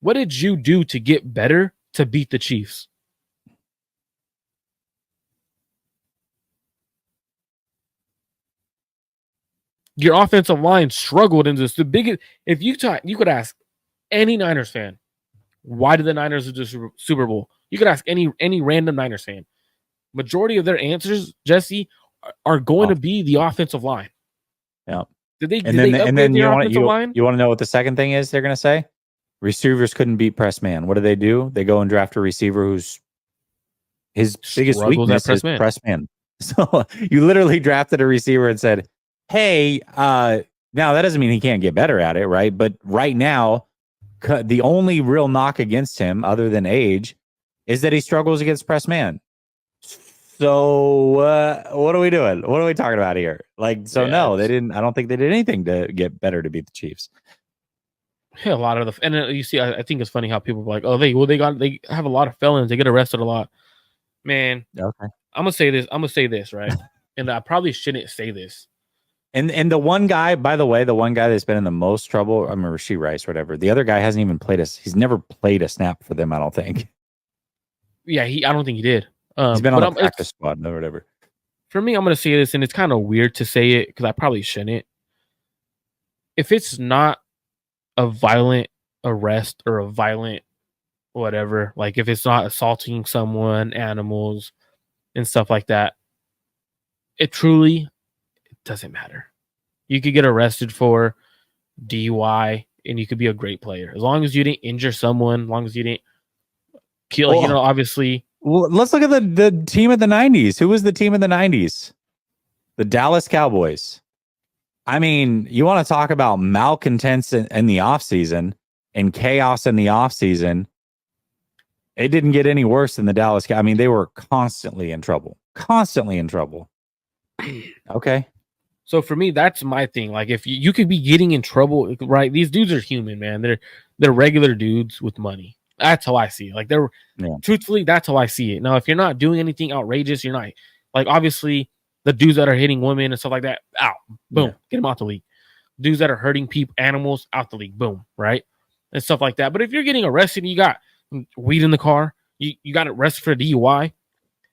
what did you do to get better to beat the Chiefs? Your offensive line struggled in this. The biggest, if you could ask any Niners fan, why did the Niners lose the Super Bowl? You could ask any random Niners fan. Majority of their answers, Jesse, are going to be the offensive line. Yeah. Did they upgrade their offensive line? You want to know what the second thing is they're going to say? Receivers couldn't beat press man. What do? They go and draft a receiver whose biggest weakness is press man. So you literally drafted a receiver and said, hey, now that doesn't mean he can't get better at it, right? But right now, the only real knock against him, other than age, is that he struggles against press man. So what are we doing? What are we talking about here? No, they didn't. I don't think they did anything to get better to beat the Chiefs. Yeah, a lot of and you see, I think it's funny how people are like, oh, they have a lot of felons. They get arrested a lot. Man, okay. I'm gonna say this, right? And I probably shouldn't say this. And the one guy, by the way, that's been in the most trouble, I mean, Rashee Rice, whatever. The other guy hasn't even he's never played a snap for them, I don't think. Yeah, I don't think he did. He's been on the practice squad or whatever. For me, I'm going to say this, and it's kind of weird to say it because I probably shouldn't. If it's not a violent arrest or a violent whatever, like if it's not assaulting someone, animals, and stuff like that, it doesn't matter. You could get arrested for DUI, and you could be a great player. As long as you didn't injure someone, as long as you didn't kill, obviously... Well, let's look at the team of the 90s. Who was the team of the 90s? The Dallas Cowboys. I mean, you want to talk about malcontents in the offseason and chaos in the offseason. It didn't get any worse than the Dallas Cowboys. I mean, they were constantly in trouble. Okay. So for me, that's my thing. Like, if you could be getting in trouble, right? These dudes are human, man. They're regular dudes with money. That's how I see it. Like, truthfully, that's how I see it. Now, if you're not doing anything outrageous, you're not, like, obviously the dudes that are hitting women and stuff like that, out, boom, get them out the league. Dudes that are hurting people, animals, out the league, boom, right? And stuff like that. But if you're getting arrested and you got weed in the car, you got arrested for DUI.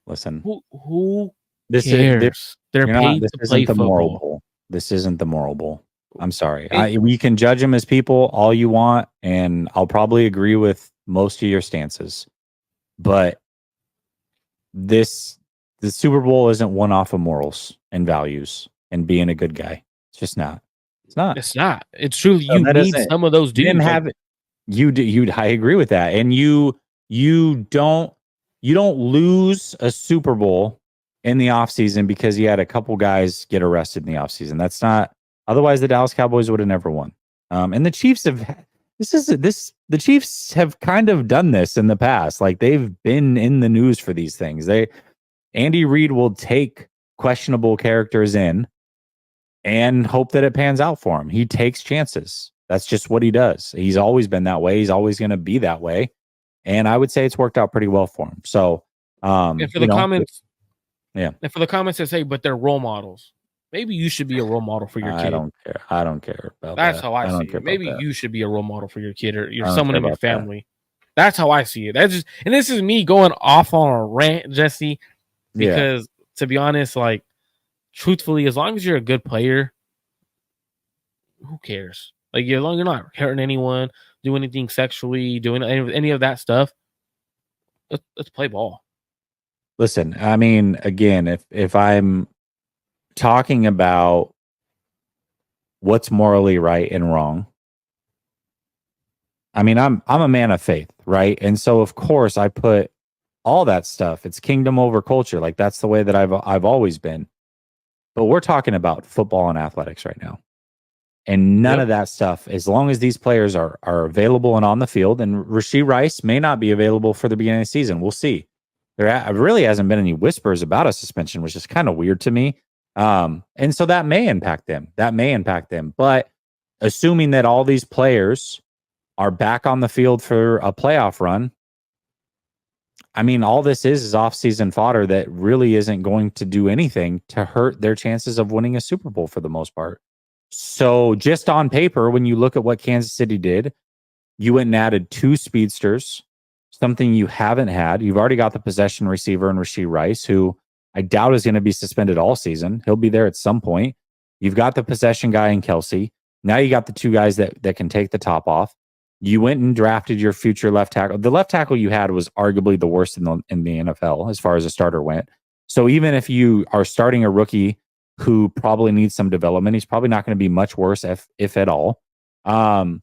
Listen, who cares? They're paid to play football. This isn't the moral bowl. I'm sorry. We can judge them as people all you want, and I'll probably agree with most of your stances. But the Super Bowl isn't one off of morals and values and being a good guy. It's just not. It's not. It's truly you need some of those dudes. I agree with that. And you don't lose a Super Bowl in the offseason because you had a couple guys get arrested in the offseason. That's not. Otherwise, the Dallas Cowboys would have never won. And the Chiefs the Chiefs have kind of done this in the past. Like, they've been in the news for these things. Andy Reid will take questionable characters in and hope that it pans out for him. He takes chances. That's just what he does. He's always been that way. He's always going to be that way. And I would say it's worked out pretty well for him. So, and for the comments that say, but they're role models. Maybe you should be a role model for your kid. I don't care about That's that. how I see it. Maybe you should be a role model for your kid or someone in your family. That's how I see it. And this is me going off on a rant, Jesse, because to be honest, like, truthfully, as long as you're a good player, who cares? Like, as long as you're not hurting anyone, doing anything sexually, doing any of that stuff, let's play ball. Listen, I mean, again, if I'm talking about what's morally right and wrong, I mean, I'm a man of faith, right? And so, of course, I put all that stuff. It's kingdom over culture. Like, that's the way that I've always been. But we're talking about football and athletics right now. And none of that stuff, as long as these players are available and on the field, and Rashee Rice may not be available for the beginning of the season. We'll see. There really hasn't been any whispers about a suspension, which is kind of weird to me. And so that may impact them. But assuming that all these players are back on the field for a playoff run, I mean, all this is off-season fodder that really isn't going to do anything to hurt their chances of winning a Super Bowl for the most part. So just on paper, when you look at what Kansas City did, You went and added 2 speedsters, something you haven't had. You've already got the possession receiver in Rashee Rice, who I doubt is going to be suspended all season. He'll be there at some point. You've got the possession guy in Kelsey. Now you got the 2 guys that can take the top off. You went and drafted your future left tackle. The left tackle you had was arguably the worst in the NFL as far as a starter went. So even if you are starting a rookie who probably needs some development, he's probably not going to be much worse if at all. And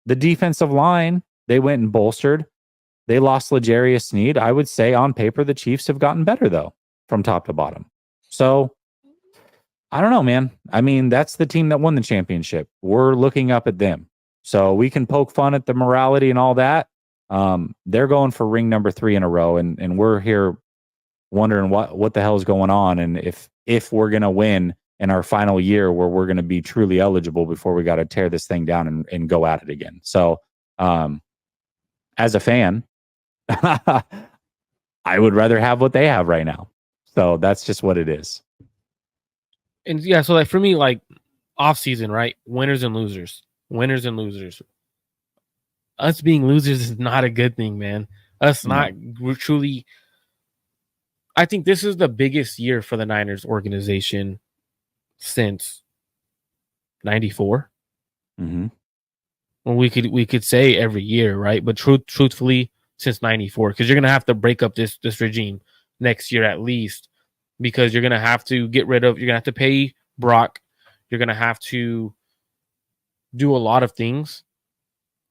the defensive line, they went and bolstered. They lost L'Jarius Sneed. I would say on paper, the Chiefs have gotten better, though, from top to bottom. So I don't know, man. I mean, that's the team that won the championship. We're looking up at them. So we can poke fun at the morality and all that. They're going for ring number 3 in a row, and we're here wondering what the hell is going on, and if we're going to win in our final year where we're going to be truly eligible before we got to tear this thing down and go at it again. So as a fan, I would rather have what they have right now. So that's just what it is. And yeah, so like for me, like off season, right? Winners and losers. Winners and losers. Us being losers is not a good thing, man. We're truly. I think this is the biggest year for the Niners organization since '94. Mm-hmm. Well, we could say every year, right? But truthfully, since '94, because you're gonna have to break up this regime next year at least, because you're gonna have to get rid of. You're gonna have to pay Brock. You're gonna have to do a lot of things.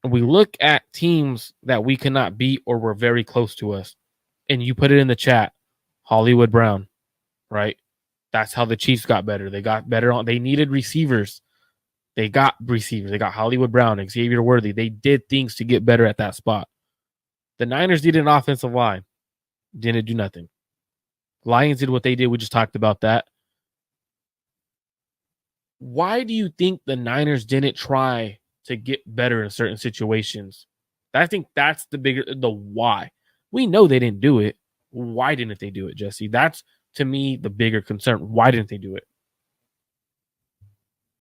We look at teams that we cannot beat or were very close to us, and you put it in the chat. Hollywood Brown, right? That's how the Chiefs got better. They got better on. They needed receivers. They got receivers. They got Hollywood Brown, Xavier Worthy. They did things to get better at that spot. The Niners needed an offensive line. Didn't do nothing. Lions did what they did. We just talked about that. Why do you think the Niners didn't try to get better in certain situations? I think that's the why. We know they didn't do it. Why didn't they do it, Jesse? That's, to me, the bigger concern. Why didn't they do it?